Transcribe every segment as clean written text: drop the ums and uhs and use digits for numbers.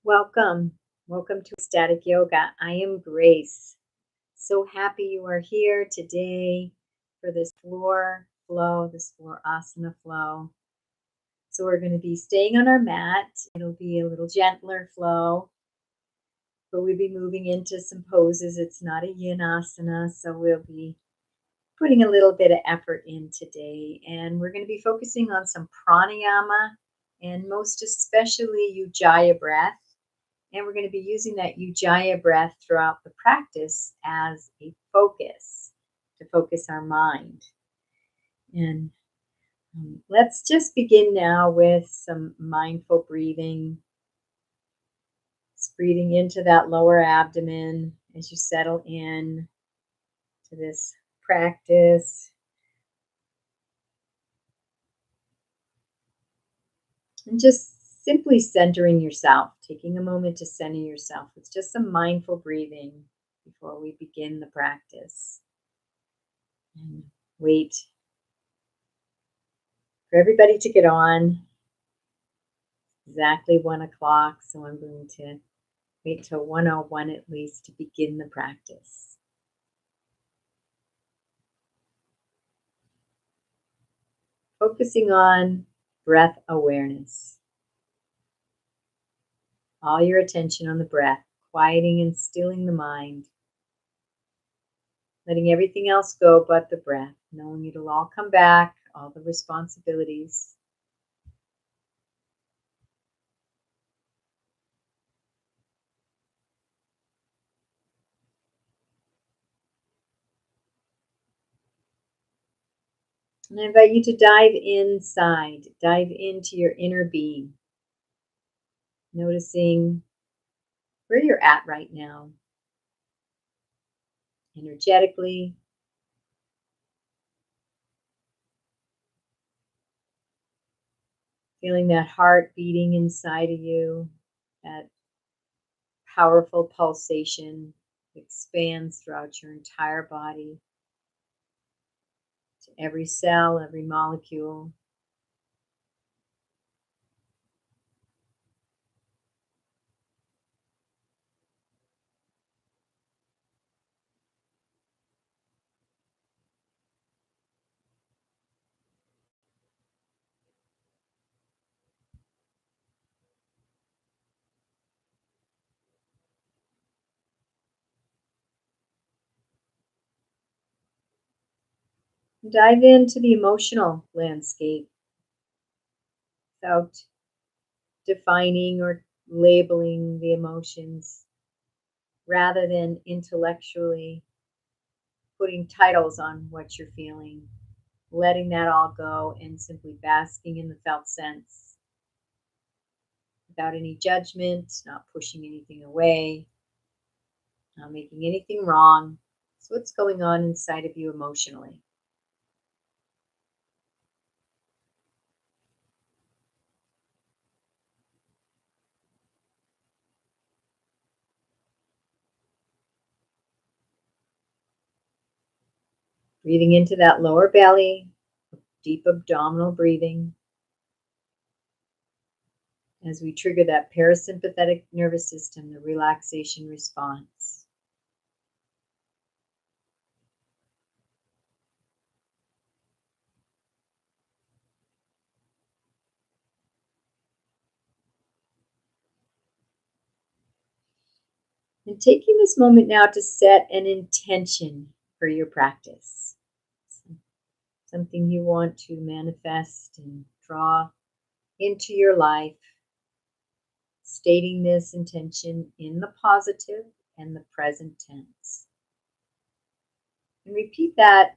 Welcome. Welcome to Static Yoga. I am Grace. So happy you are here today for this floor flow, this floor asana flow. So we're going to be staying on our mat. It'll be a little gentler flow, but we'll be moving into some poses. It's not a yin asana, so we'll be putting a little bit of effort in today. And we're going to be focusing on some pranayama and most especially ujaii breath. And we're going to be using that ujaii breath throughout the practice as a focus, to focus our mind. And let's just begin now with some mindful breathing. Just breathing into that lower abdomen as you settle in to this practice. And just simply centering yourself, taking a moment to center yourself. It's just some mindful breathing before we begin the practice. And wait for everybody to get on. Exactly 1 o'clock, so I'm going to wait till 1:01 at least to begin the practice. Focusing on breath awareness. All your attention on the breath, quieting and stilling the mind. Letting everything else go but the breath, knowing it'll all come back, all the responsibilities. And I invite you to dive inside, dive into your inner being, noticing where you're at right now, energetically, feeling that heart beating inside of you, that powerful pulsation expands throughout your entire body, to every cell, every molecule. Dive into the emotional landscape without defining or labeling the emotions, rather than intellectually putting titles on what you're feeling, letting that all go and simply basking in the felt sense without any judgment, not pushing anything away, not making anything wrong. So, what's going on inside of you emotionally? Breathing into that lower belly, deep abdominal breathing as we trigger that parasympathetic nervous system, the relaxation response. And taking this moment now to set an intention for your practice, something you want to manifest and draw into your life, stating this intention in the positive and the present tense. And repeat that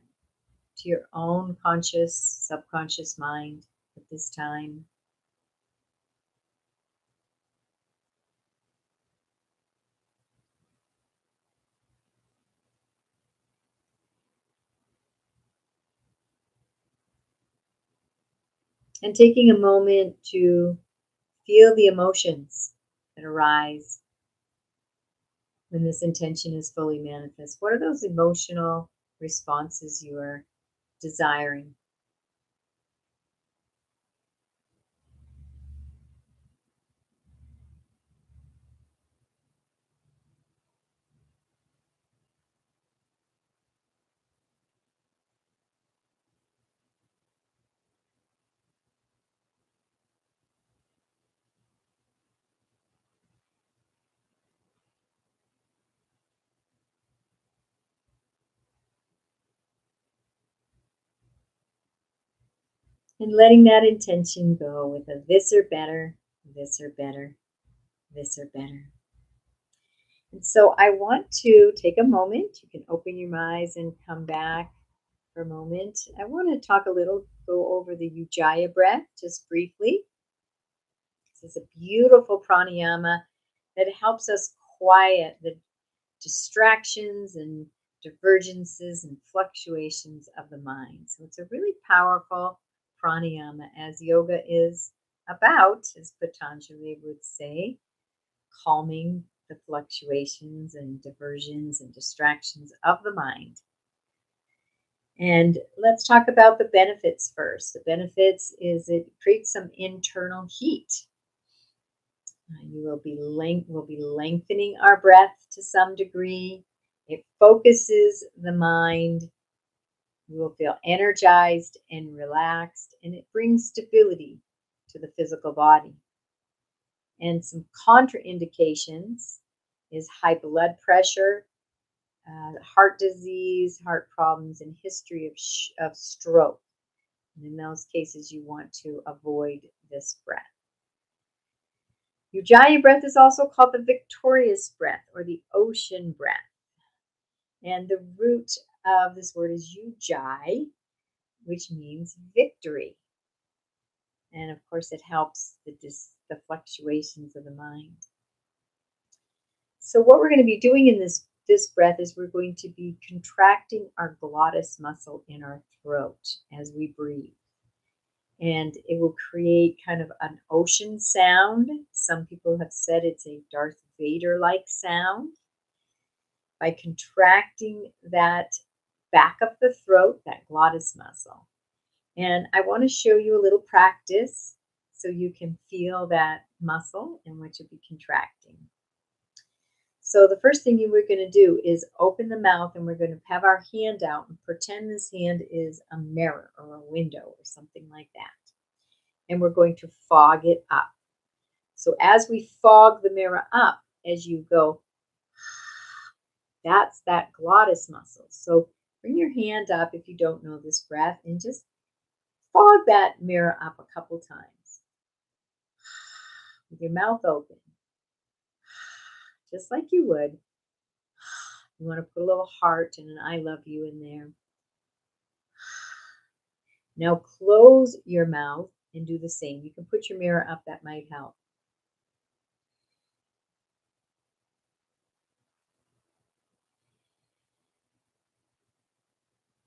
to your own conscious, subconscious mind at this time. And taking a moment to feel the emotions that arise when this intention is fully manifest. What are those emotional responses you are desiring? And letting that intention go with a this or better, this or better, this or better. And so I want to take a moment. You can open your eyes and come back for a moment. I want to talk a little, go over the ujaii breath just briefly. This is a beautiful pranayama that helps us quiet the distractions and divergences and fluctuations of the mind. So it's a really powerful pranayama, as yoga is about, as Patanjali would say, calming the fluctuations and diversions and distractions of the mind. And let's talk about the benefits first. The benefits is it creates some internal heat. You will be lengthening our breath to some degree. It focuses the mind. You will feel energized and relaxed, and it brings stability to the physical body. And some contraindications is high blood pressure, heart disease, heart problems, and history of stroke. And in those cases, you want to avoid this breath. Ujjayi breath is also called the victorious breath or the ocean breath. And the root of this word is ujjayi, which means victory. And of course, it helps the fluctuations of the mind. So what we're going to be doing in this breath is we're going to be contracting our glottis muscle in our throat as we breathe. And it will create kind of an ocean sound. Some people have said it's a Darth Vader-like sound. By contracting that back of the throat, that glottis muscle. And I want to show you a little practice so you can feel that muscle in which you'll be contracting. So the first thing we're going to do is open the mouth, and we're going to have our hand out and pretend this hand is a mirror or a window or something like that. And we're going to fog it up. So as we fog the mirror up, as you go, that's that glottis muscle. So bring your hand up if you don't know this breath and just fog that mirror up a couple times with your mouth open, just like you would. You want to put a little heart and an I love you in there. Now close your mouth and do the same. You can put your mirror up, that might help.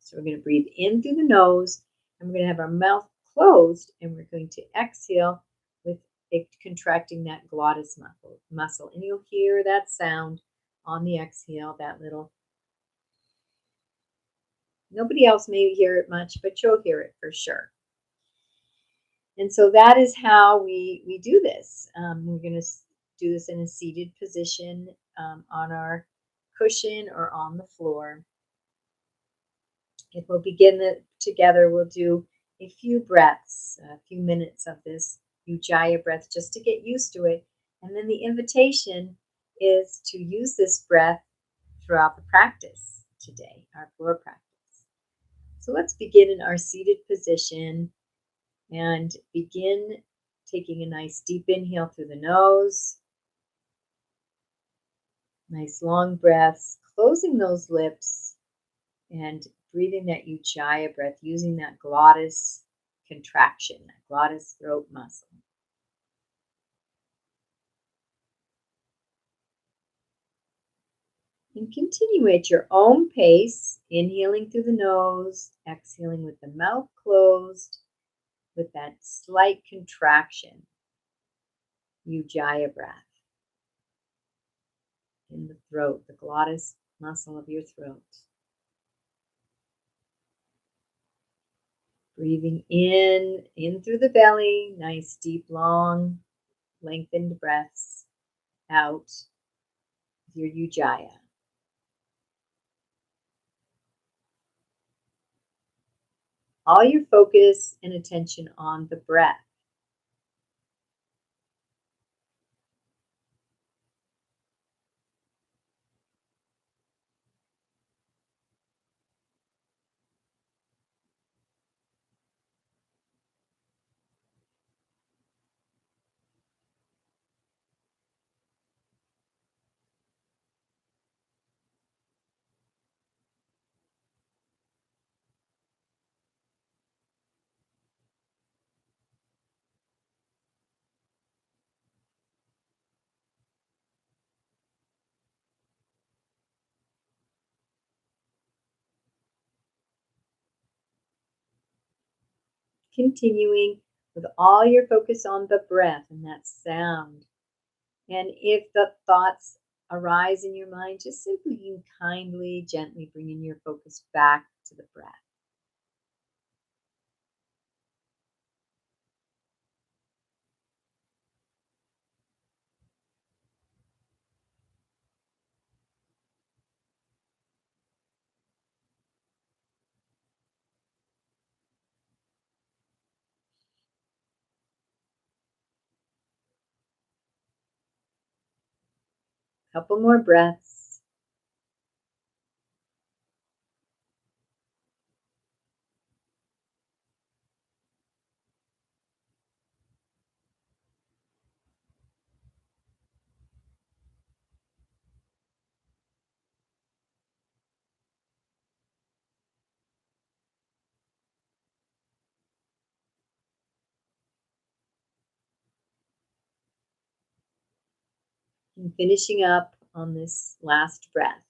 So we're going to breathe in through the nose, and we're going to have our mouth closed, and we're going to exhale with it contracting that glottis muscle. And you'll hear that sound on the exhale, that little. Nobody else may hear it much, but you'll hear it for sure. And so that is how we do this. We're going to do this in a seated position on our cushion or on the floor. If we'll begin together, we'll do a few breaths, a few minutes of this ujjayi breath just to get used to it. And then the invitation is to use this breath throughout the practice today, our floor practice. So let's begin in our seated position and begin taking a nice deep inhale through the nose. Nice long breaths, closing those lips and breathing that ujjayi breath using that glottis contraction, that glottis throat muscle. And continue at your own pace, inhaling through the nose, exhaling with the mouth closed, with that slight contraction, ujjayi breath in the throat, the glottis muscle of your throat. Breathing in through the belly, nice, deep, long, lengthened breaths out with your ujjayi. All your focus and attention on the breath. continuing with all your focus on the breath and that sound. And if the thoughts arise in your mind, just simply and kindly, gently bringing your focus back to the breath. Couple more breaths. And finishing up on this last breath.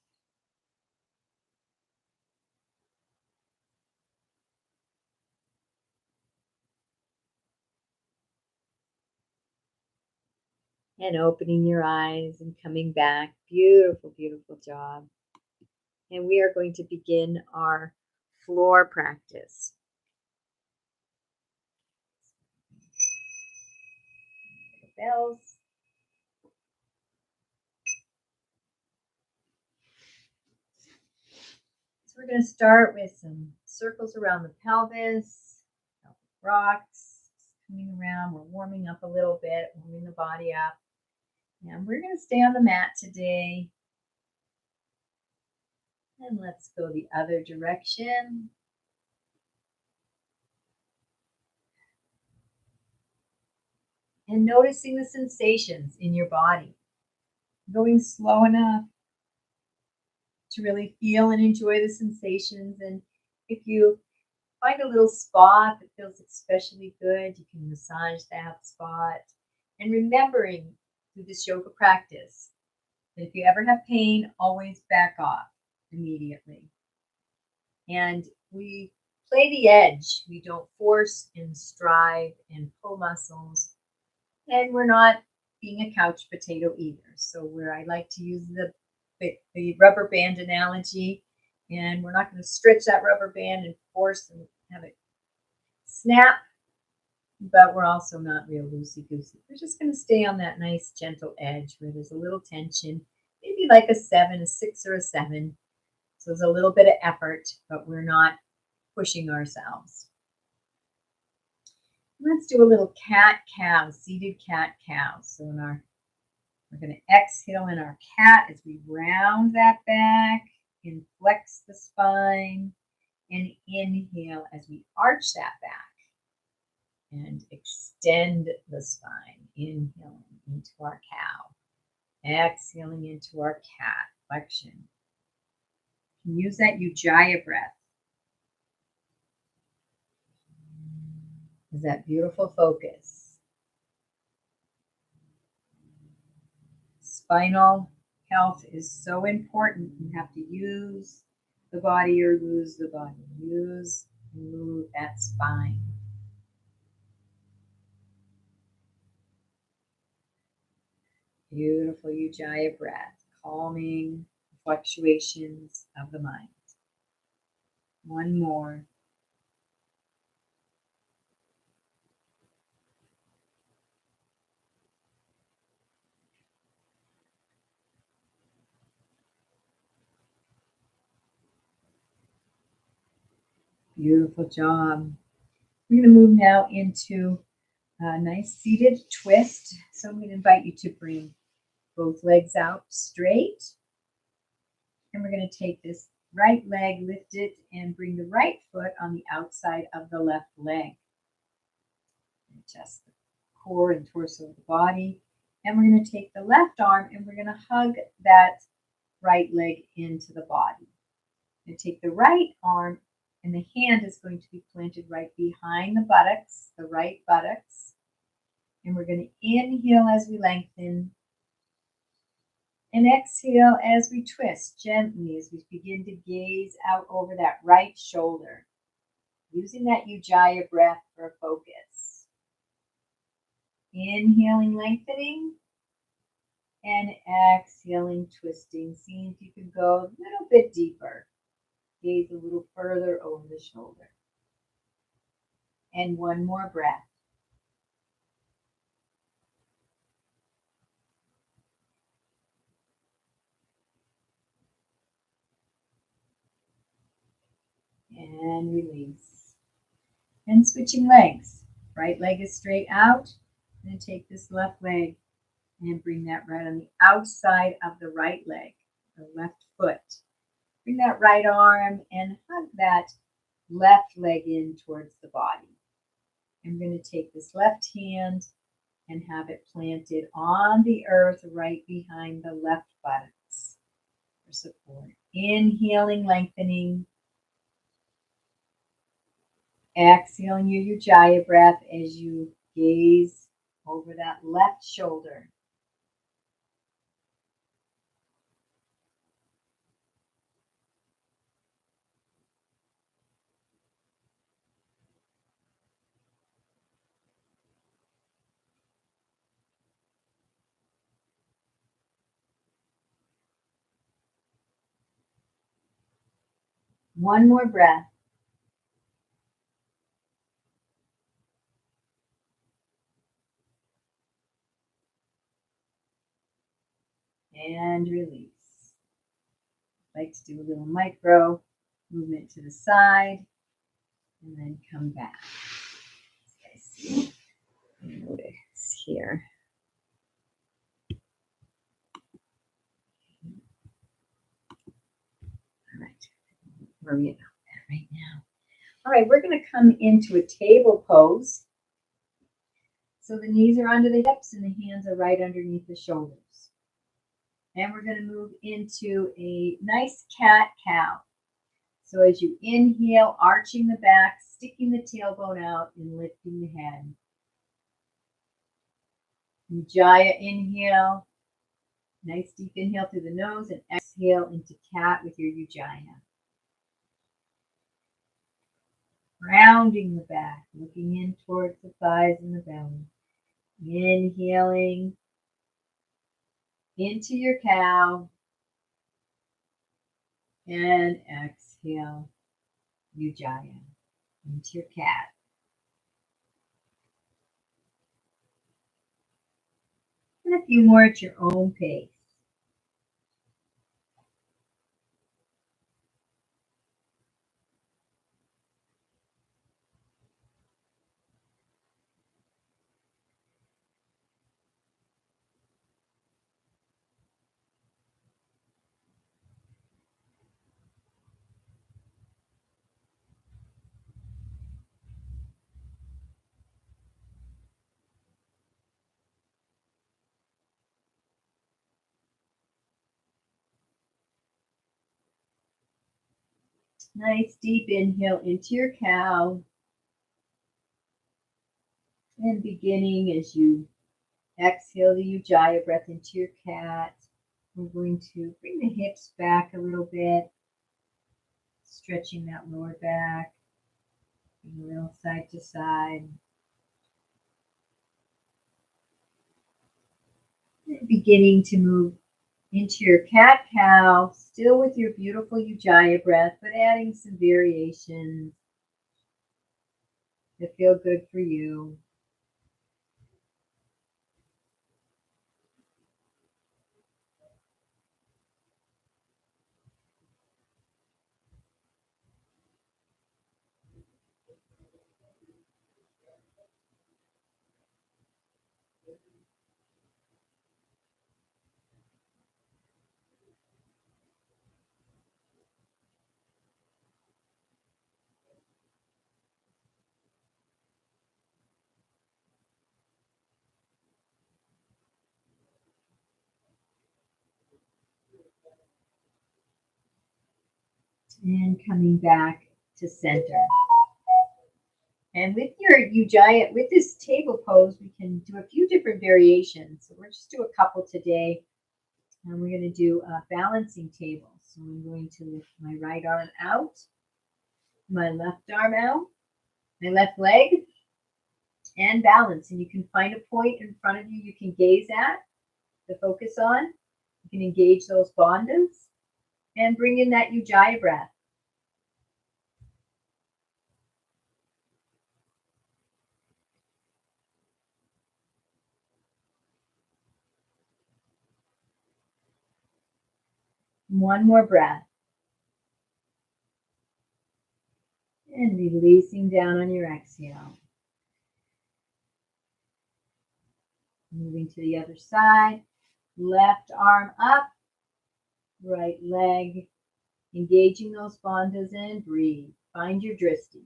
And opening your eyes and coming back. Beautiful, beautiful job. And we are going to begin our floor practice. Bells. So we're going to start with some circles around the pelvis, rocks, coming around. We're warming up a little bit, warming the body up. And we're going to stay on the mat today. And let's go the other direction. And noticing the sensations in your body. Going slow enough to really feel and enjoy the sensations. And if you find a little spot that feels especially good, you can massage that spot. And remembering through this yoga practice that if you ever have pain, always back off immediately. And we play the edge. We don't force and strive and pull muscles. And we're not being a couch potato either. So where I like to use the rubber band analogy, and we're not going to stretch that rubber band and force and have it snap, but we're also not real loosey-goosey. We're just going to stay on that nice gentle edge where there's a little tension, maybe like a 7, a 6, or a 7. So there's a little bit of effort, but we're not pushing ourselves. Let's do a little cat-cow, seated cat-cow. So we're going to exhale in our cat as we round that back and flex the spine, and inhale as we arch that back and extend the spine, inhaling into our cow, exhaling into our cat flexion. Use that ujaii breath as that beautiful focus. Spinal health is so important. You have to use the body or lose the body. Move that spine. Beautiful ujaii breath, calming fluctuations of the mind. One more. Beautiful job. We're going to move now into a nice seated twist. So I'm going to invite you to bring both legs out straight. And we're going to take this right leg, lift it, and bring the right foot on the outside of the left leg. Adjust the core and torso of the body. And we're going to take the left arm and we're going to hug that right leg into the body. And take the right arm, and the hand is going to be planted right behind the buttocks, the right buttocks. And we're going to inhale as we lengthen and exhale as we twist gently as we begin to gaze out over that right shoulder. using that ujjayi breath for focus. Inhaling, lengthening, and exhaling, twisting. Seeing if you can go a little bit deeper. Gaze a little further over the shoulder. And one more breath. And release. And switching legs. Right leg is straight out. Then take this left leg and bring that right on the outside of the right leg, the left foot. Bring that right arm and hug that left leg in towards the body. I'm going to take this left hand and have it planted on the earth right behind the left buttocks for support. Inhaling, lengthening. Exhaling your ujjayi breath as you gaze over that left shoulder. One more breath. And release. I like to do a little micro movement to the side and then come back. Notice here. All right, where are we at right now? All right, we're going to come into a table pose. So the knees are under the hips and the hands are right underneath the shoulders. And we're going to move into a nice cat-cow. So as you inhale, arching the back, sticking the tailbone out, and lifting the head. Ujjayi inhale. Nice deep inhale through the nose and exhale into cat with your ujjayi. Rounding the back, looking in towards the thighs and the belly. Inhaling into your cow. And exhale, ujjayi, into your cat. And a few more at your own pace. Nice deep inhale into your cow. And beginning as you exhale the ujjayi breath into your cat, we're going to bring the hips back a little bit, stretching that lower back, a little side to side. And beginning to move into your cat-cow, still with your beautiful ujjayi breath, but adding some variations that feel good for you. And coming back to center. And with your ujjayi, with this table pose, we can do a few different variations. So we'll just do a couple today. And we're going to do a balancing table. So I'm going to lift my right arm out, my left arm out, my left leg, and balance. And you can find a point in front of you you can gaze at, to focus on. You can engage those bandhas and bring in that ujjayi breath. One more breath. And releasing down on your exhale. Moving to the other side. Left arm up, right leg. Engaging those bandhas and breathe. Find your drishti.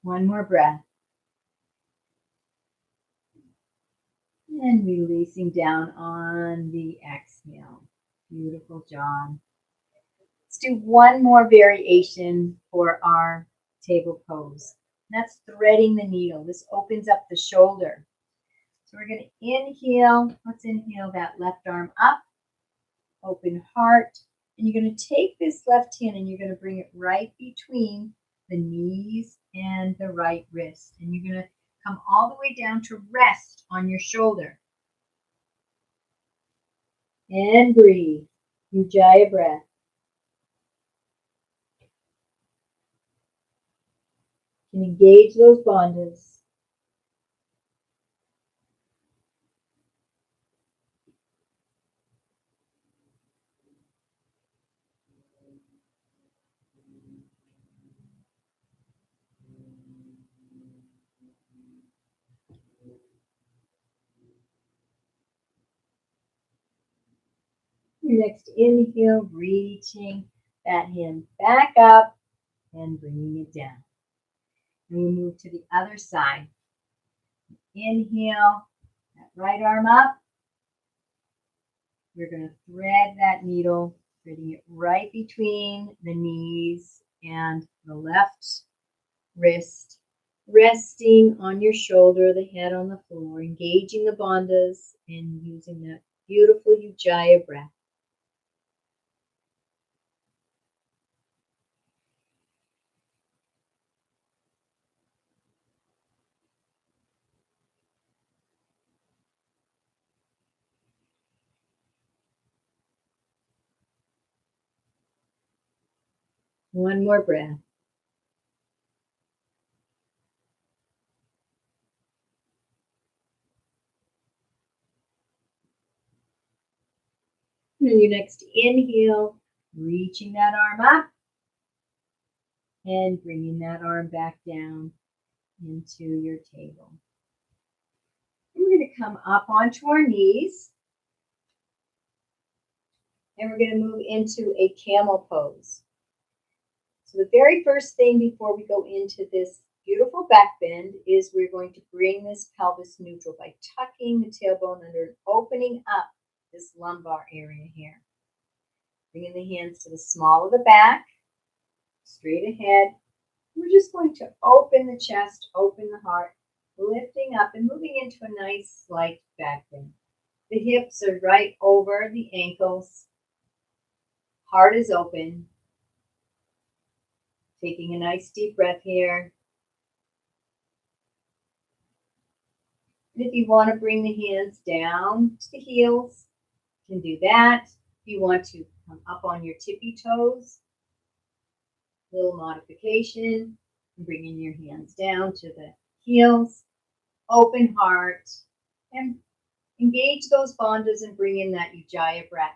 One more breath. And releasing down on the exhale. Beautiful job. Let's do one more variation for our table pose. That's threading the needle. This opens up the shoulder. So we're going to inhale. Let's inhale that left arm up. Open heart. And you're going to take this left hand and you're going to bring it right between the knees and the right wrist. And you're going to come all the way down to rest on your shoulder. And breathe. Ujjayi breath. You can engage those bandhas. Your next inhale, reaching that hand back up and bringing it down. And we move to the other side. Inhale, that right arm up. We're going to thread that needle, threading it right between the knees and the left wrist, resting on your shoulder, the head on the floor, engaging the bandhas and using that beautiful ujjayi breath. One more breath. And your next inhale, reaching that arm up and bringing that arm back down into your table. And we're going to come up onto our knees. And we're going to move into a camel pose. So the very first thing before we go into this beautiful back bend is we're going to bring this pelvis neutral by tucking the tailbone under and opening up this lumbar area here. Bringing the hands to the small of the back, straight ahead. We're just going to open the chest, open the heart, lifting up and moving into a nice slight back bend. The hips are right over the ankles. Heart is open. Taking a nice deep breath here. And if you want to bring the hands down to the heels, you can do that. If you want to come up on your tippy toes, little modification, and bringing your hands down to the heels, open heart, and engage those bandhas and bring in that ujjayi breath.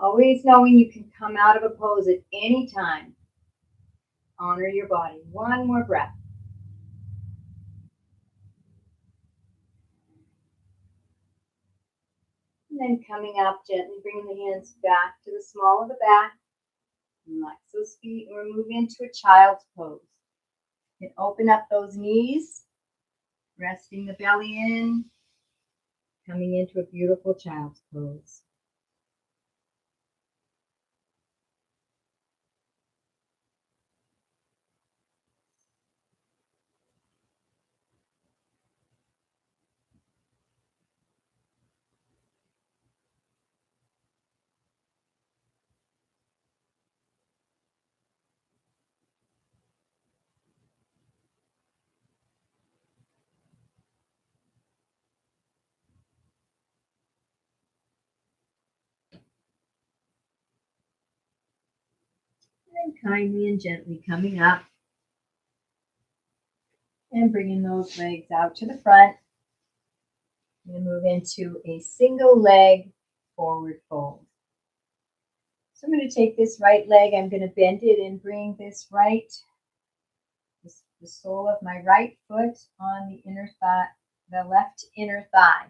Always knowing you can come out of a pose at any time. Honor your body. One more breath. And then coming up, gently bringing the hands back to the small of the back. Relax those feet and we'll move into a child's pose. You can open up those knees, resting the belly in, coming into a beautiful child's pose. And kindly and gently coming up and bringing those legs out to the front. I'm going to move into a single leg forward fold. So I'm going to take this right leg, I'm going to bend it and bring this the sole of my right foot on the inner thigh, the left inner thigh.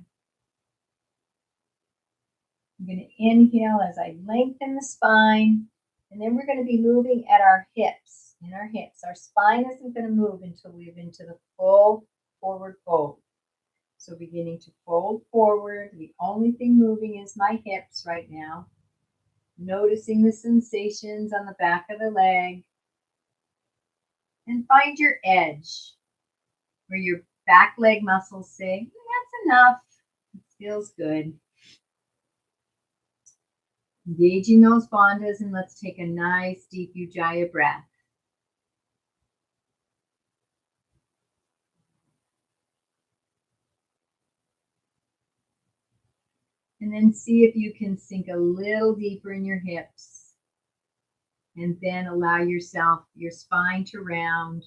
I'm going to inhale as I lengthen the spine, and then we're going to be moving at our hips. In our hips, our spine isn't going to move until we're into the full forward fold. So beginning to fold forward, the only thing moving is my hips right now. Noticing the sensations on the back of the leg. And find your edge where your back leg muscles say, that's enough. It feels good. Engaging those bandhas, and let's take a nice deep ujaii breath. And then see if you can sink a little deeper in your hips. And then allow yourself, your spine to round,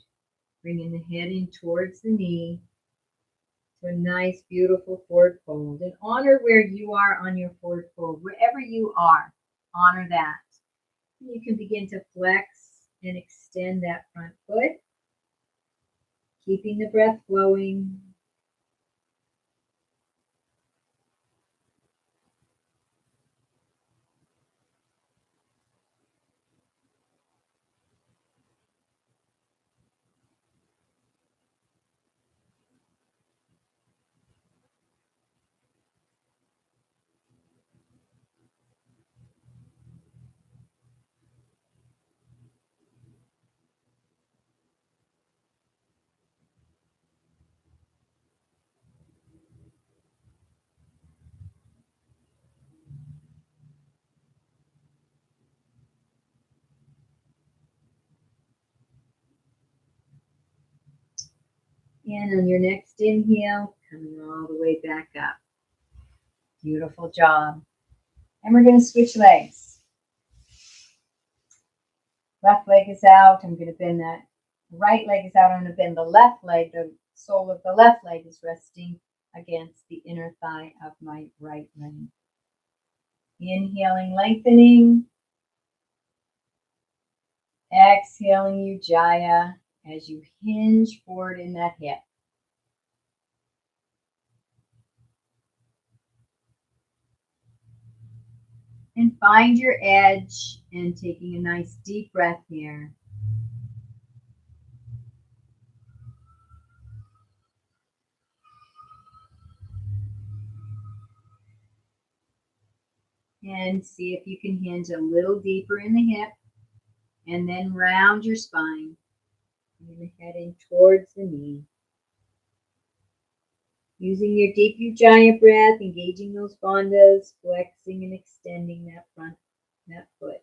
bringing the head in towards the knee. To a nice, beautiful forward fold. And honor where you are on your forward fold. Wherever you are, honor that. You can begin to flex and extend that front foot, keeping the breath flowing. And on your next inhale, coming all the way back up. Beautiful job. And we're going to switch legs. Left leg is out. I'm going to bend that. Right leg is out. I'm going to bend the left leg. The sole of the left leg is resting against the inner thigh of my right leg. Inhaling, lengthening. Exhaling, ujaii, as you hinge forward in that hip. And find your edge and taking a nice deep breath here. And see if you can hinge a little deeper in the hip. And then round your spine. And heading towards the knee. Using your deep ujaii breath, engaging those bandhas, flexing and extending that foot.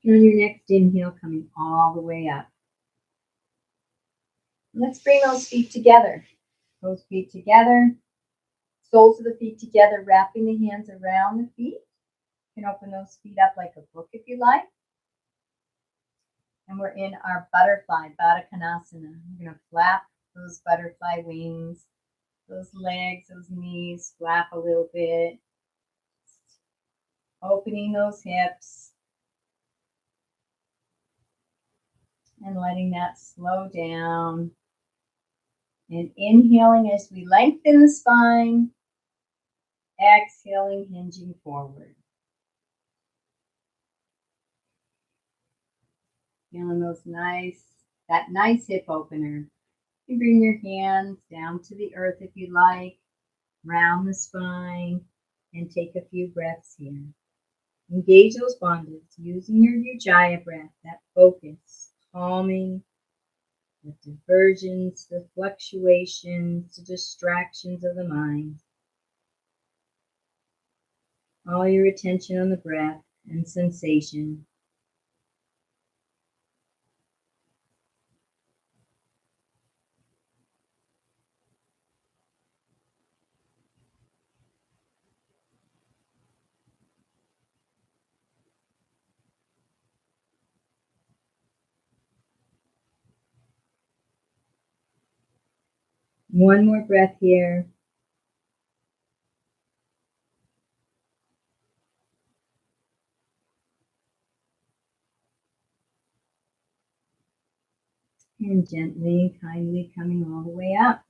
And on your next inhale, coming all the way up. Let's bring those feet together. Those feet together. Soles of the feet together, wrapping the hands around the feet. You can open those feet up like a book if you like. And we're in our butterfly, Baddha Konasana. We're going to flap those butterfly wings, those legs, those knees, flap a little bit. Opening those hips. And letting that slow down. And inhaling as we lengthen the spine. Exhaling, hinging forward. Feeling that nice hip opener. You bring your hands down to the earth if you like, round the spine, and take a few breaths here. Engage those bandhas using your ujaii breath, that focus, calming the diversions, the fluctuations, the distractions of the mind. All your attention on the breath and sensation. One more breath here. And gently, kindly coming all the way up.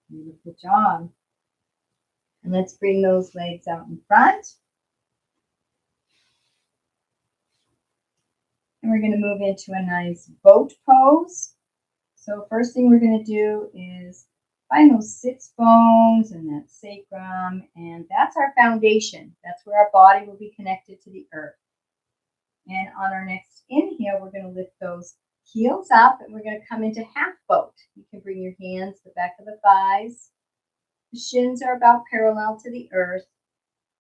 Beautiful job. And let's bring those legs out in front. And we're going to move into a nice boat pose. So first thing we're going to do is find those sits bones and that sacrum, and that's our foundation. That's where our body will be connected to the earth. And on our next inhale, we're going to lift those heels up and we're going to come into half boat. You can bring your hands to the back of the thighs. The shins are about parallel to the earth.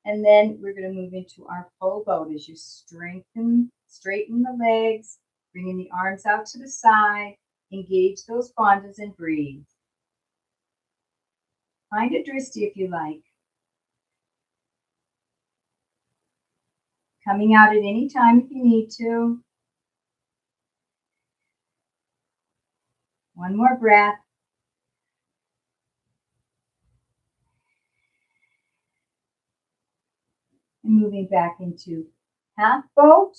And then we're going to move into our full boat as you straighten the legs, bringing the arms out to the side, engage those bandhas and breathe. Find a drishti if you like. Coming out at any time if you need to. One more breath. And moving back into half boat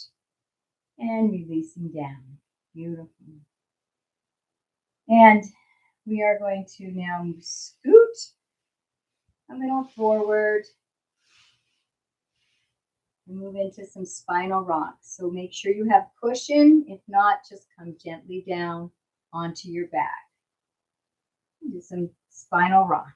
and releasing down. Beautiful. And we are going to now scoot a little forward and move into some spinal rocks. So make sure you have cushion. If not, just come gently down onto your back. Do some spinal rocks.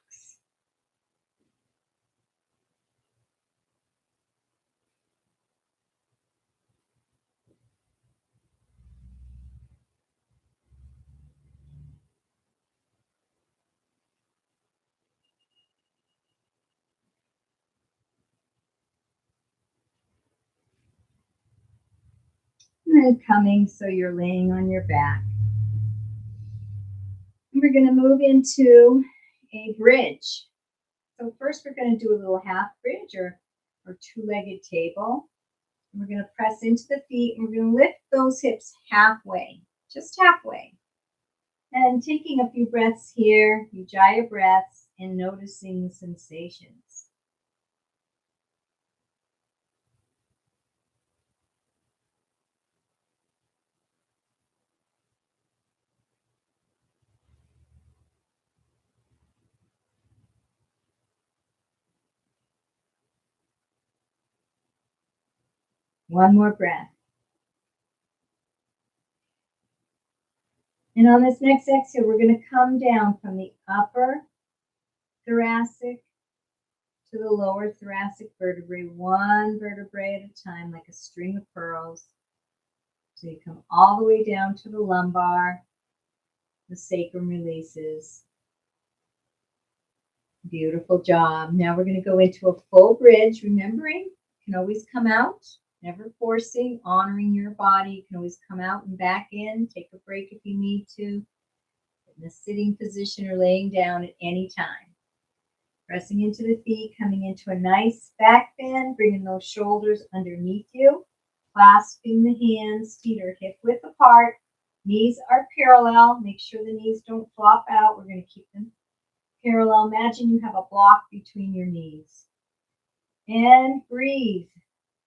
And then coming so you're laying on your back. And we're going to move into a bridge. So first we're going to do a little half bridge or two-legged table. And we're going to press into the feet and we're going to lift those hips halfway, just halfway. And taking a few breaths here, ujaii breaths, and noticing the sensations. One more breath. And on this next exhale, we're going to come down from the upper thoracic to the lower thoracic vertebrae, one vertebrae at a time, like a string of pearls. So you come all the way down to the lumbar, the sacrum releases. Beautiful job. Now we're going to go into a full bridge. Remembering, you can always come out, never forcing, honoring your body. You can always come out and back in. Take a break if you need to. In a sitting position or laying down at any time. Pressing into the feet, coming into a nice back bend, bringing those shoulders underneath you. Clasping the hands, feet are hip width apart. Knees are parallel. Make sure the knees don't flop out. We're going to keep them parallel. Imagine you have a block between your knees. And breathe.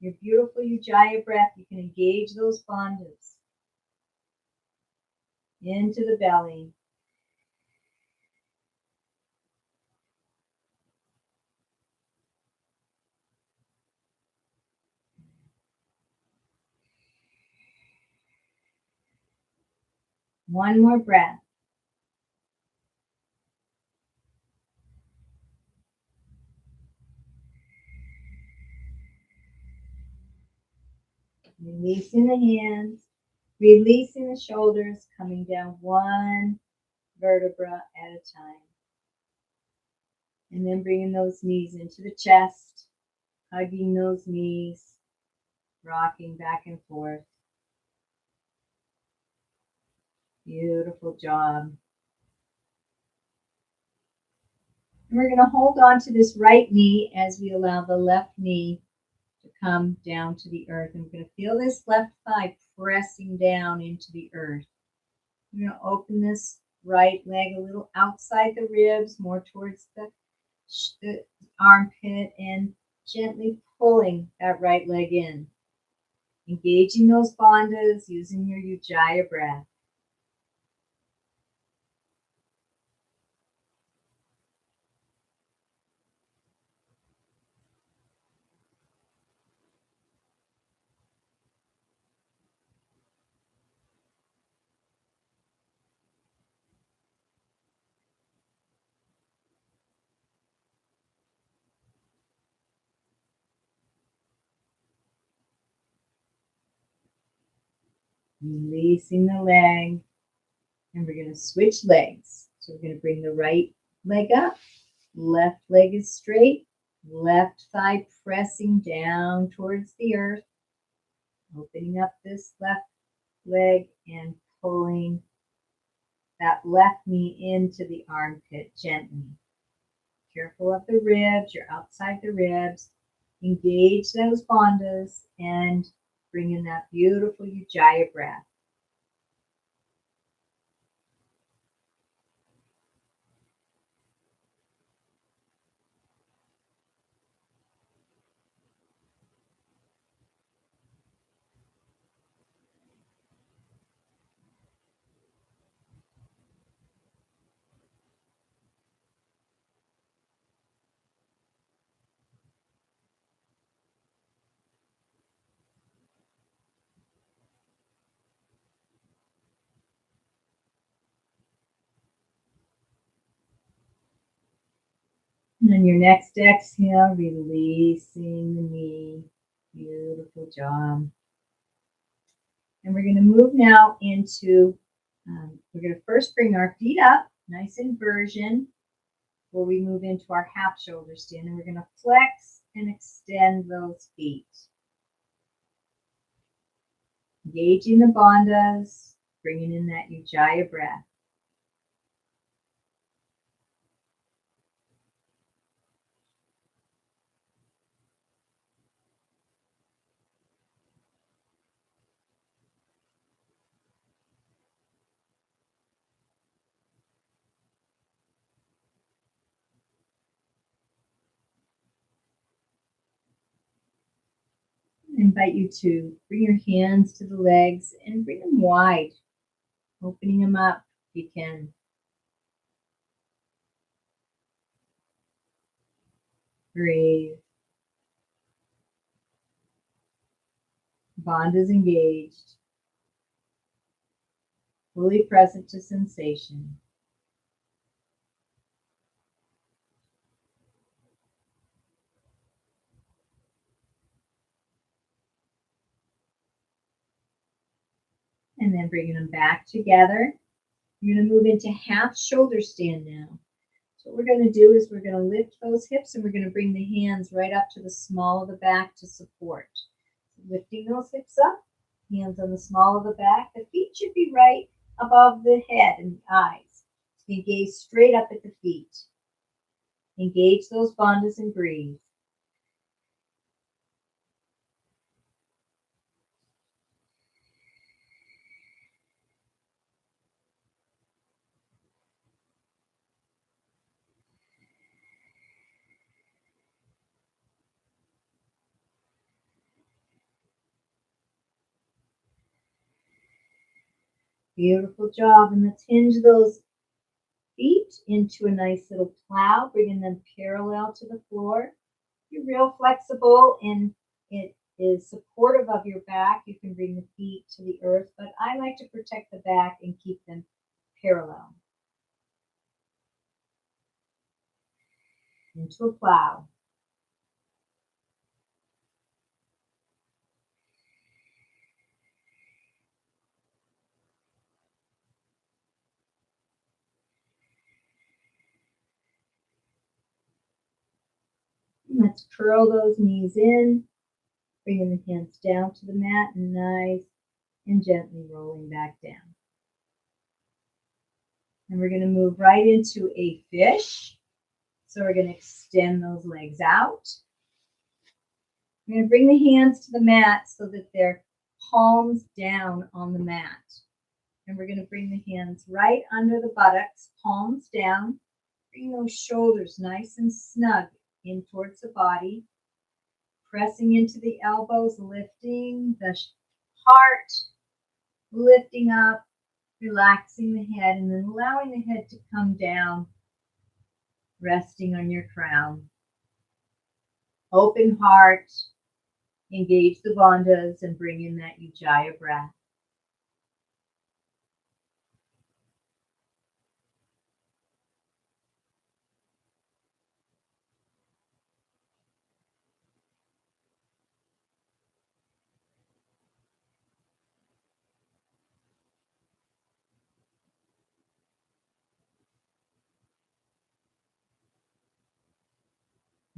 Your beautiful ujaii breath. You can engage those bandhas into the belly. One more breath. Releasing the hands, releasing the shoulders, coming down one vertebra at a time. And then bringing those knees into the chest, hugging those knees, rocking back and forth. Beautiful job. And we're going to hold on to this right knee as we allow the left knee to come down to the earth. And we're going to feel this left thigh pressing down into the earth. We're going to open this right leg a little outside the ribs, more towards the armpit, and gently pulling that right leg in. Engaging those bandhas using your ujaii breath. Releasing the leg, and we're going to switch legs. So we're going to bring the right leg up, left leg is straight, left thigh pressing down towards the earth, opening up this left leg and pulling that left knee into the armpit gently. Careful of the ribs, you're outside the ribs. Engage those bandhas and bring in that beautiful ujaii breath. And on your next exhale, releasing the knee. Beautiful job. And we're going to move now into, we're going to first bring our feet up, nice inversion, where we move into our half shoulder stand. And we're going to flex and extend those feet. Engaging the bandhas, bringing in that ujaii breath. I invite you to bring your hands to the legs and bring them wide, opening them up if you can. Breathe. Bandhas engaged. Fully present to sensation. And then bringing them back together. You're going to move into half shoulder stand now. So what we're going to do is we're going to lift those hips and we're going to bring the hands right up to the small of the back to support. Lifting those hips up, hands on the small of the back. The feet should be right above the head and the eyes. So you gaze straight up at the feet. Engage those bandhas and breathe. Beautiful job. And let's hinge those feet into a nice little plow, bringing them parallel to the floor. You're real flexible in it. is supportive of your back. You can bring the feet to the earth, but I like to protect the back and keep them parallel. Into a plow. Let's curl those knees in, bringing the hands down to the mat, nice and gently rolling back down. And we're going to move right into a fish. So we're going to extend those legs out. I'm going to bring the hands to the mat so that they're palms down on the mat. And we're going to bring the hands right under the buttocks, palms down. Bring those shoulders nice and snug in towards the body. Pressing into the elbows, lifting the heart, lifting up, relaxing the head, and then allowing the head to come down, resting on your crown. Open heart, engage the bandhas, and bring in that ujaii breath.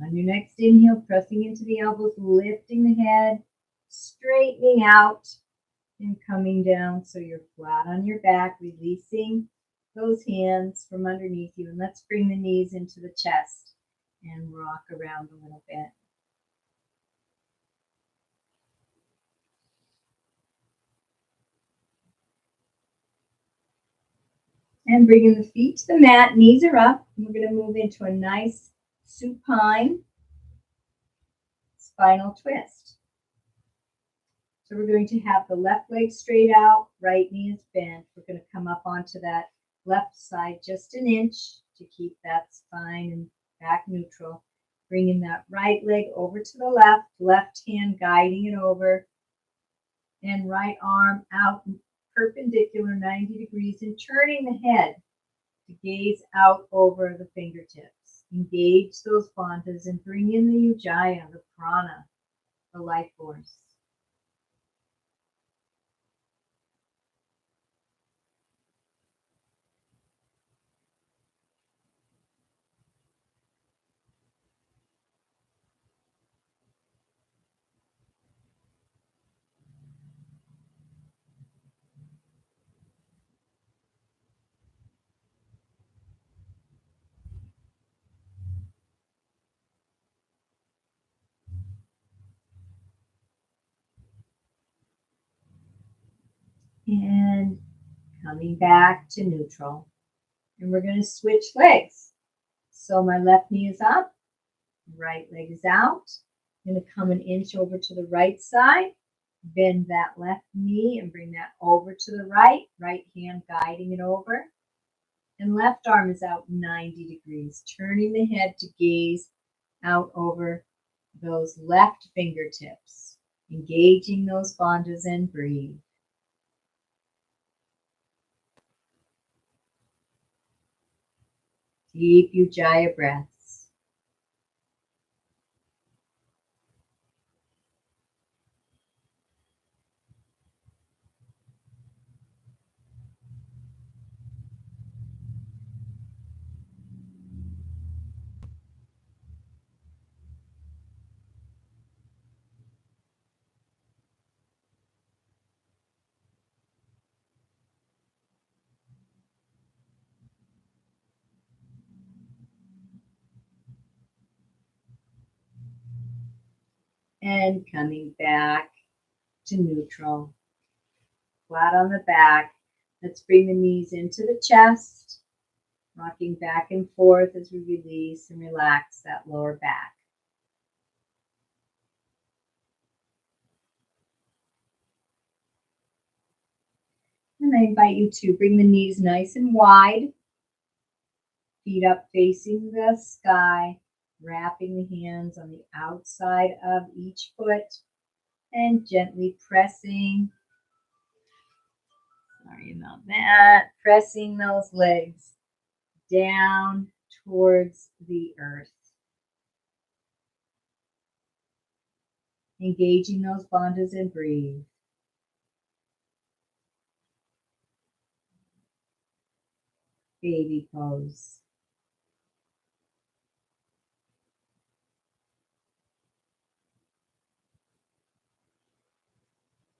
On your next inhale, pressing into the elbows, lifting the head, straightening out, and coming down so you're flat on your back, releasing those hands from underneath you. And let's bring the knees into the chest and rock around a little bit. And bringing the feet to the mat, knees are up. We're going to move into a nice supine spinal twist. So we're going to have the left leg straight out, right knee is bent. We're going to come up onto that left side just an inch to keep that spine and back neutral. Bringing that right leg over to the left, left hand guiding it over, and right arm out perpendicular 90 degrees and turning the head to gaze out over the fingertips. Engage those bandhas and bring in the ujaii, the prana, the life force. And coming back to neutral. And we're going to switch legs. So my left knee is up, right leg is out. I'm going to come an inch over to the right side, bend that left knee and bring that over to the right hand guiding it over. And left arm is out 90 degrees, turning the head to gaze out over those left fingertips, engaging those bandhas and breathe. Deep ujaii breaths. And coming back to neutral. Flat on the back. Let's bring the knees into the chest, rocking back and forth as we release and relax that lower back. And I invite you to bring the knees nice and wide, feet up facing the sky, wrapping the hands on the outside of each foot, And gently pressing, sorry about that, pressing those legs down towards the earth. Engaging those bandhas and breathe. Baby pose.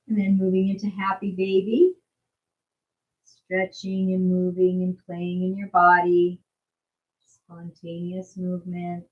And then moving into happy baby. Stretching and moving and playing in your body. Spontaneous movements.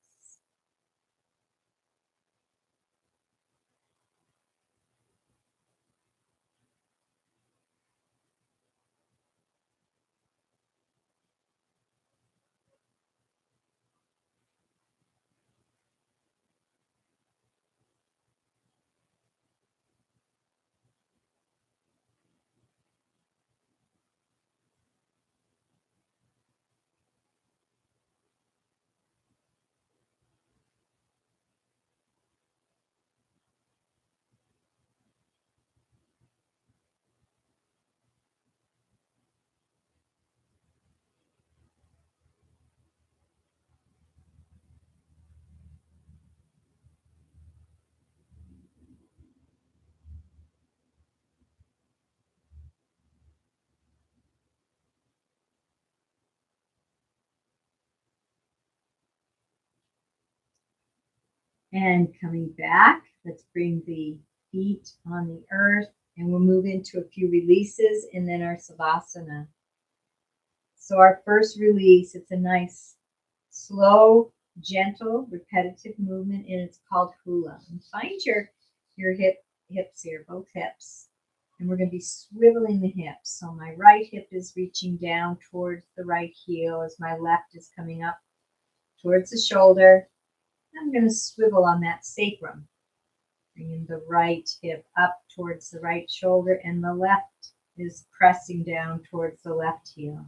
And coming back, let's bring the feet on the earth and we'll move into a few releases and then our savasana. So our first release, it's a nice, slow, gentle, repetitive movement and it's called hula. And find your hips here, both hips. And we're going to be swiveling the hips. So my right hip is reaching down towards the right heel as my left is coming up towards the shoulder. I'm going to swivel on that sacrum, bringing the right hip up towards the right shoulder and the left is pressing down towards the left heel.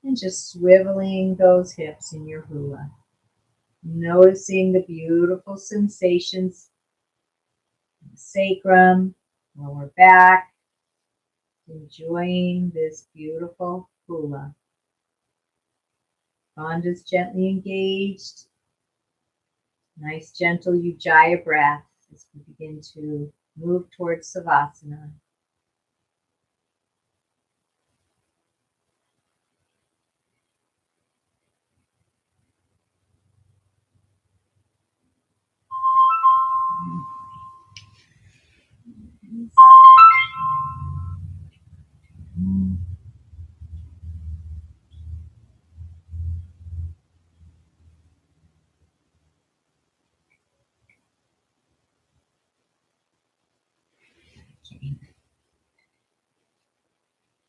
And just swiveling those hips in your hula. Noticing the beautiful sensations in the sacrum, lower back, enjoying this beautiful hula. Bandhas gently engaged. Nice gentle ujaii breath as we begin to move towards savasana.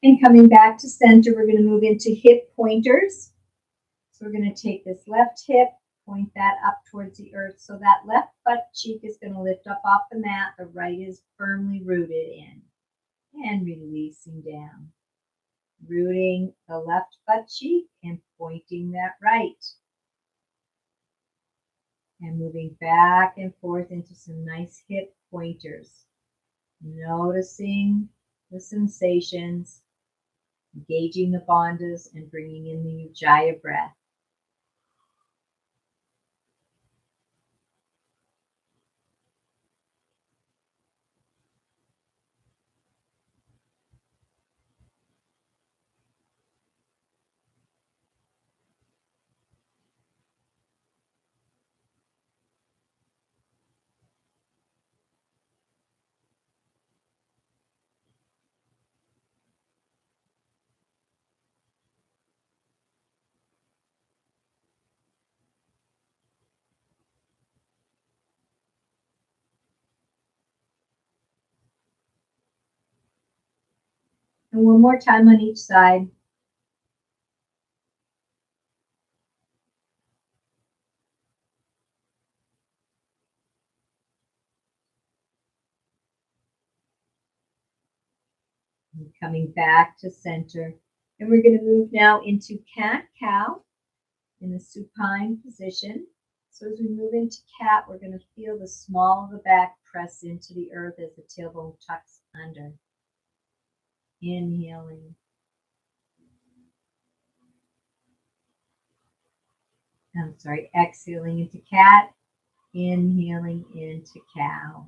And coming back to center, we're going to move into hip pointers. So we're going to take this left hip, point that up towards the earth. So that left butt cheek is going to lift up off the mat. The right is firmly rooted in. And releasing down. Rooting the left butt cheek and pointing that right. And moving back and forth into some nice hip pointers. Noticing the sensations, engaging the bandhas and bringing in the ujaii breath. And one more time on each side. And coming back to center. And we're going to move now into cat-cow in the supine position. So as we move into cat, we're going to feel the small of the back press into the earth as the tailbone tucks under. Inhaling. Exhaling into cat, inhaling into cow.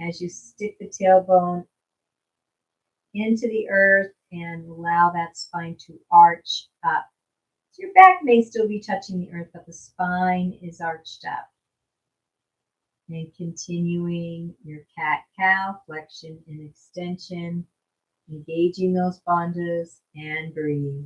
As you stick the tailbone into the earth and allow that spine to arch up. So your back may still be touching the earth, but the spine is arched up. And continuing your cat-cow, flexion and extension, engaging those bandhas, and breathe.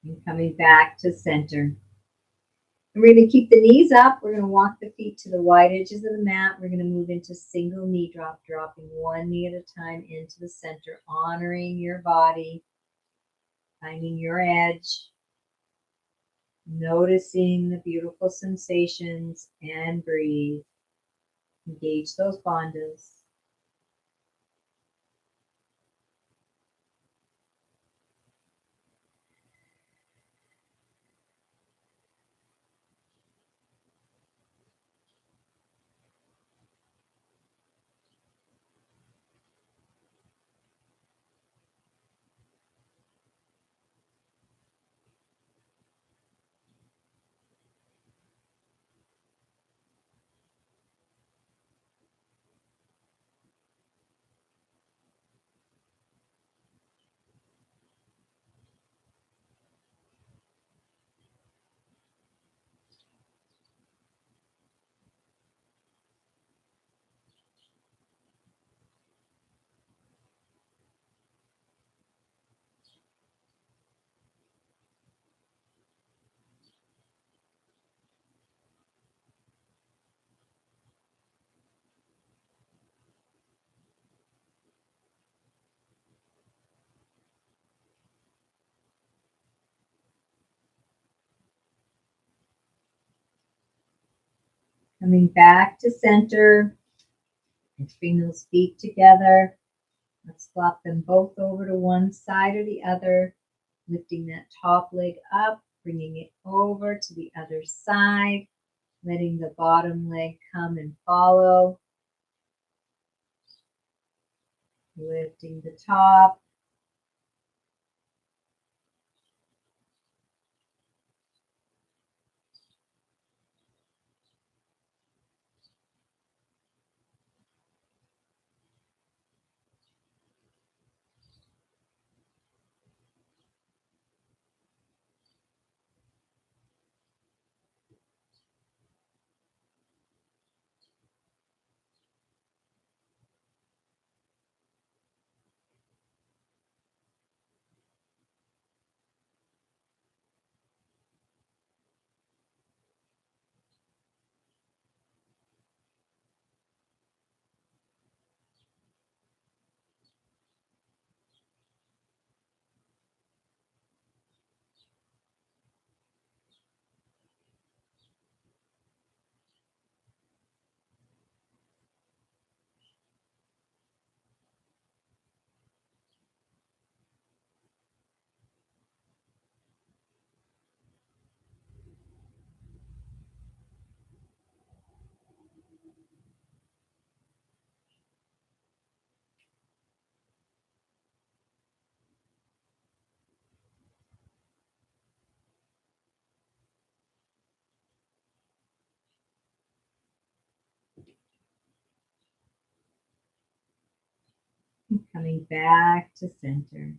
And coming back to center. And we're going to keep the knees up. We're going to walk the feet to the wide edges of the mat. We're going to move into single knee drop, dropping one knee at a time into the center, honoring your body, finding your edge, noticing the beautiful sensations, and breathe. Engage those bandhas. Coming back to center. Let's bring those feet together. Let's flop them both over to one side or the other, lifting that top leg up, bringing it over to the other side, letting the bottom leg come and follow, lifting the top, Coming back to center.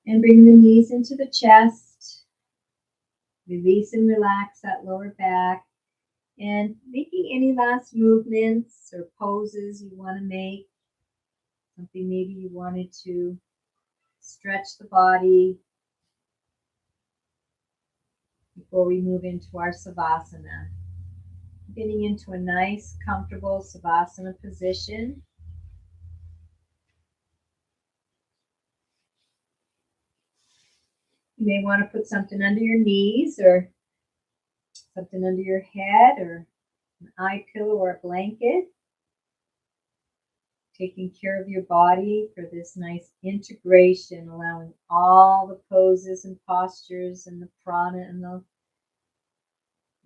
And bring the knees into the chest. Release and relax that lower back. And making any last movements or poses you want to make. Something maybe you wanted to stretch the body before we move into our savasana. Getting into a nice, comfortable savasana position. You may want to put something under your knees or something under your head or an eye pillow or a blanket. Taking care of your body for this nice integration, allowing all the poses and postures and the prana and the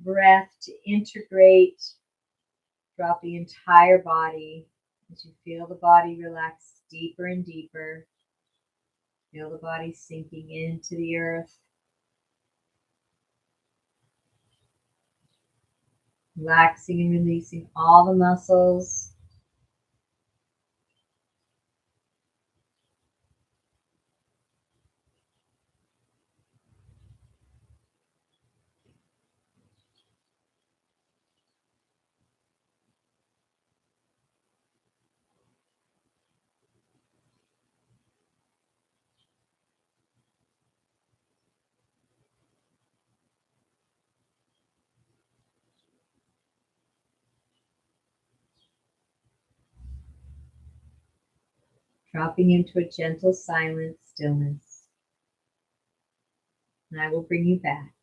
breath to integrate throughout the entire body as you feel the body relax deeper and deeper. Feel the body sinking into the earth. Relaxing and releasing all the muscles. Dropping into a gentle, silent stillness. And I will bring you back.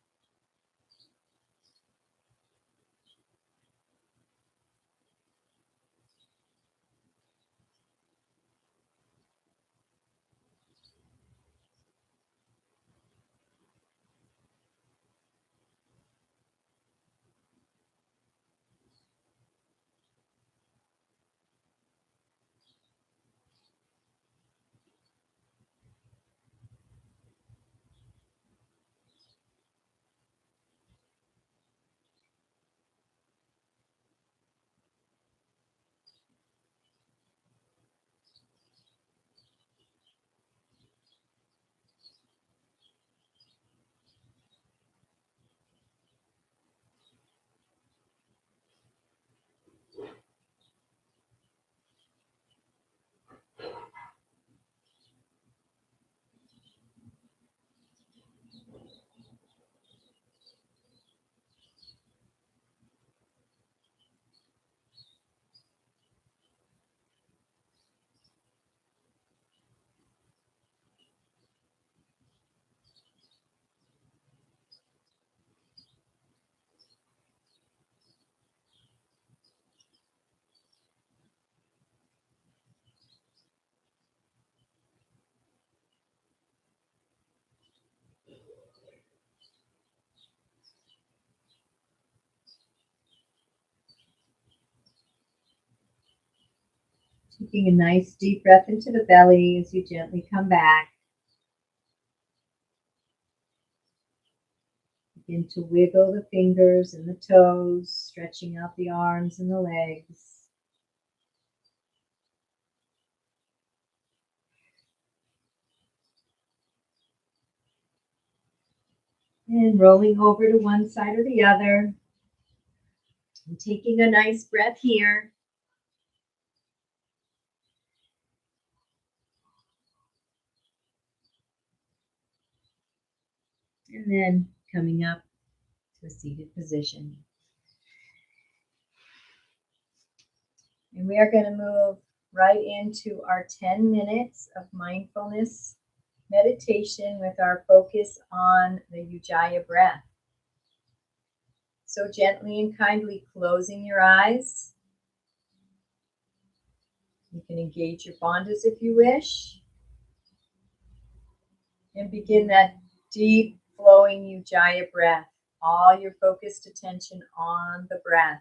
Taking a nice deep breath into the belly as you gently come back. Begin to wiggle the fingers and the toes, stretching out the arms and the legs. And rolling over to one side or the other. And taking a nice breath here. And then coming up to a seated position. And we are going to move right into our 10 minutes of mindfulness meditation with our focus on the ujaii breath. So gently and kindly closing your eyes. You can engage your bandhas if you wish. And begin that deep flowing ujaii breath. All your focused attention on the breath.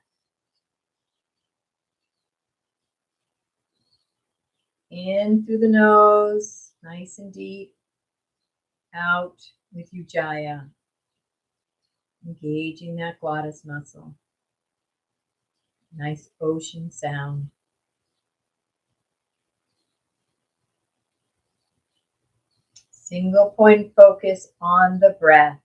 In through the nose, nice and deep. Out with ujaii. Engaging that glottis muscle. Nice ocean sound. Single point focus on the breath.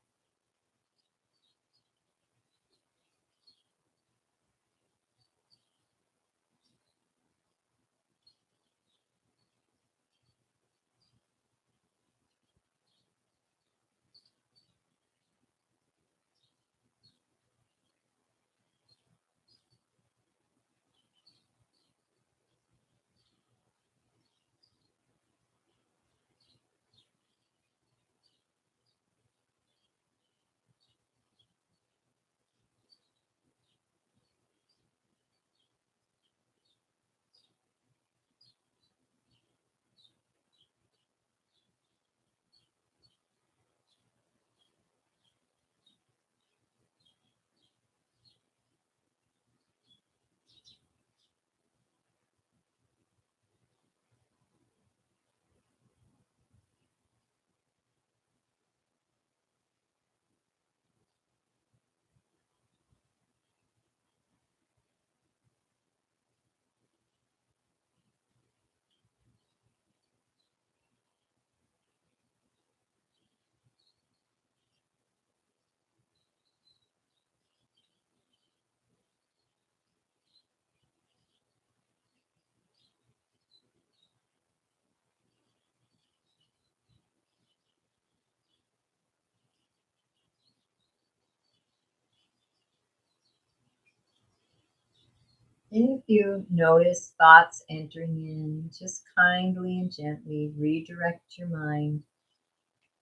And if you notice thoughts entering in, just kindly and gently redirect your mind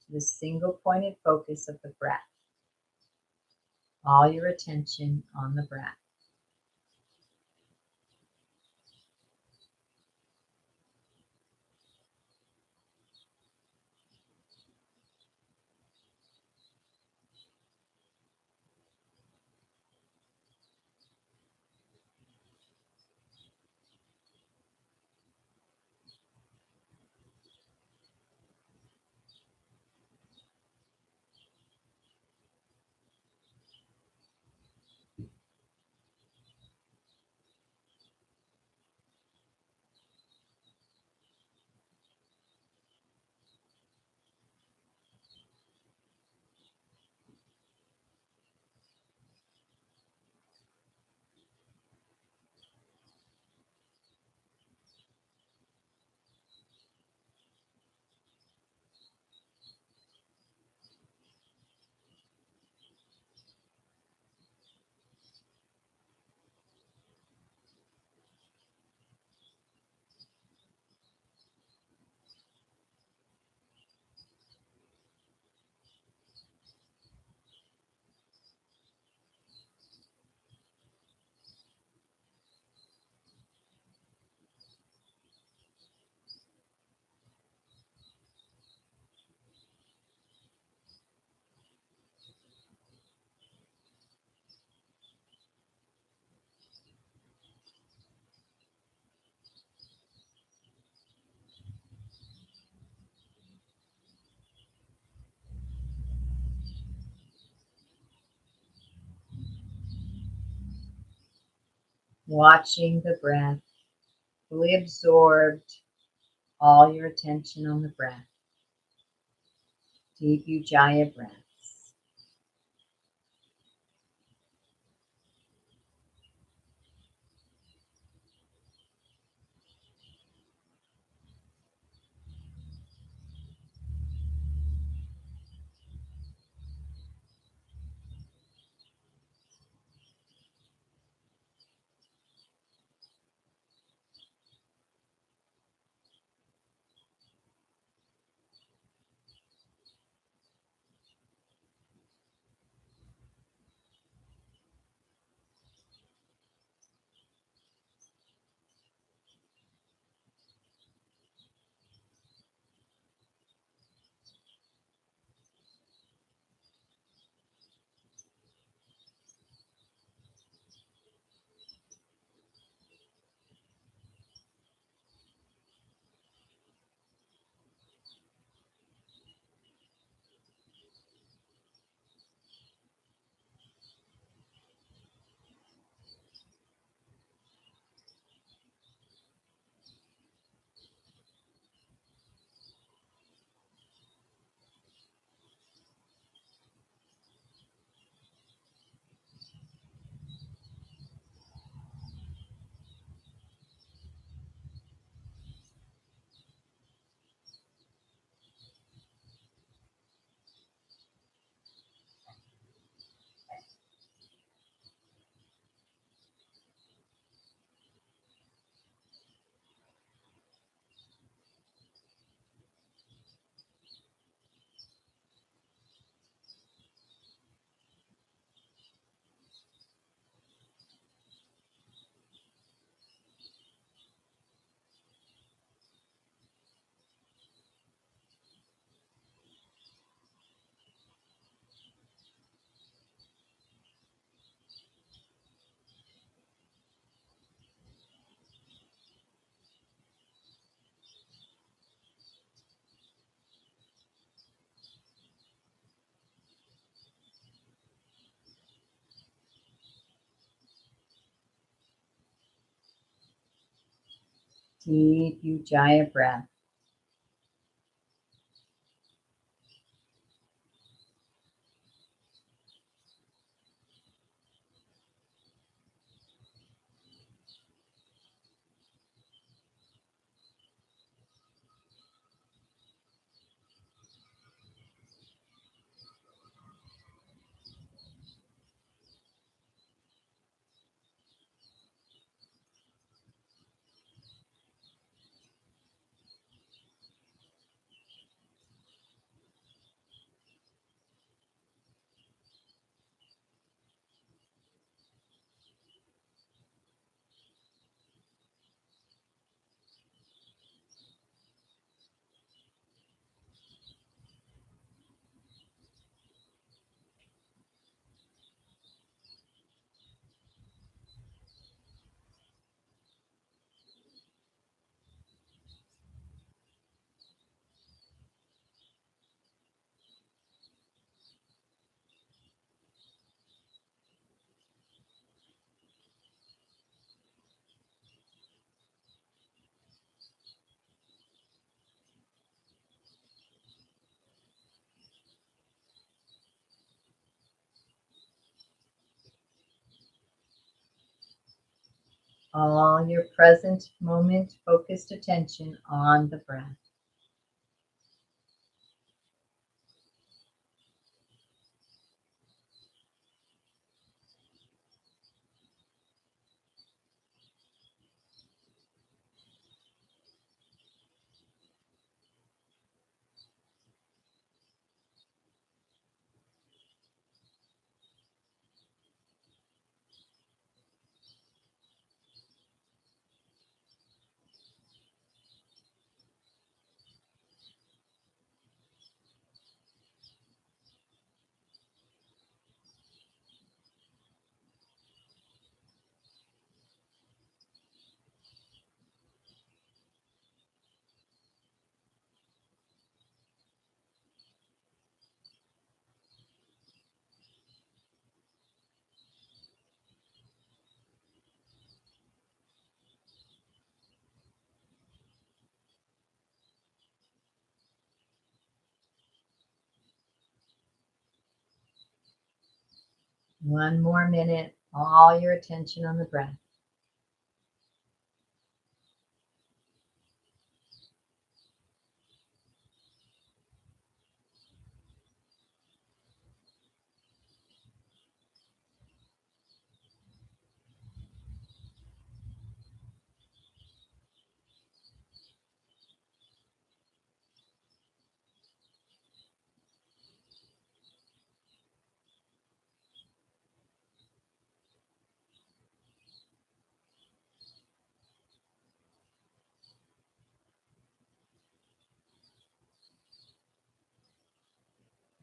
to the single pointed focus of the breath. All your attention on the breath. Watching the breath, fully absorbed, all your attention on the breath. Deep ujaii breaths. Deep ujaii breath. All your present moment focused attention on the breath. One more minute, all your attention on the breath.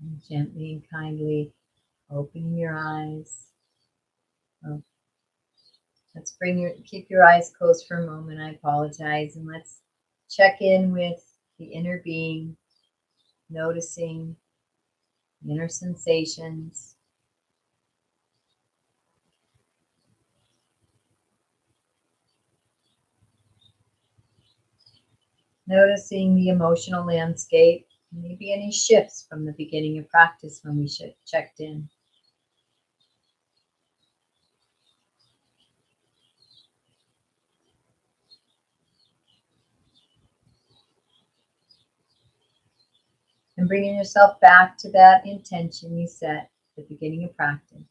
And gently and kindly opening your eyes. Oh, keep your eyes closed for a moment. I apologize. And let's check in with the inner being, noticing the inner sensations. Noticing the emotional landscape, maybe any shifts from the beginning of practice when we checked in. And bringing yourself back to that intention you set at the beginning of practice.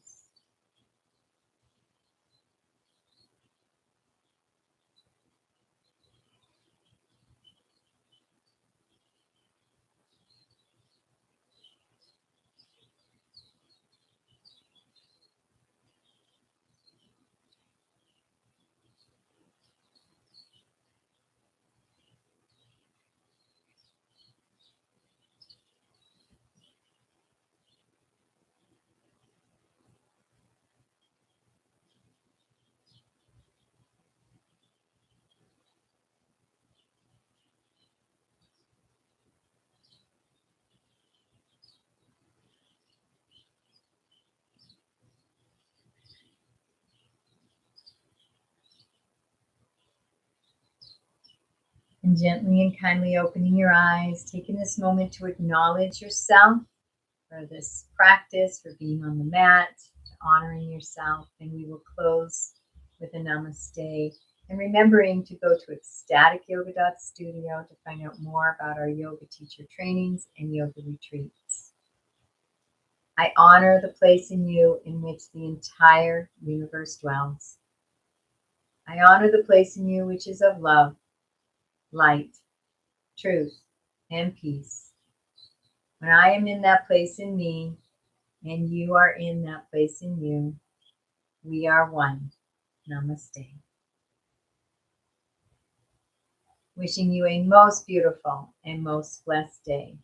And gently and kindly opening your eyes, taking this moment to acknowledge yourself for this practice, for being on the mat, to honoring yourself. And we will close with a namaste. And remembering to go to ecstaticyoga.studio to find out more about our yoga teacher trainings and yoga retreats. I honor the place in you in which the entire universe dwells. I honor the place in you which is of love, light, truth, and peace. When I am in that place in me, and you are in that place in you, we are one. Namaste. Wishing you a most beautiful and most blessed day.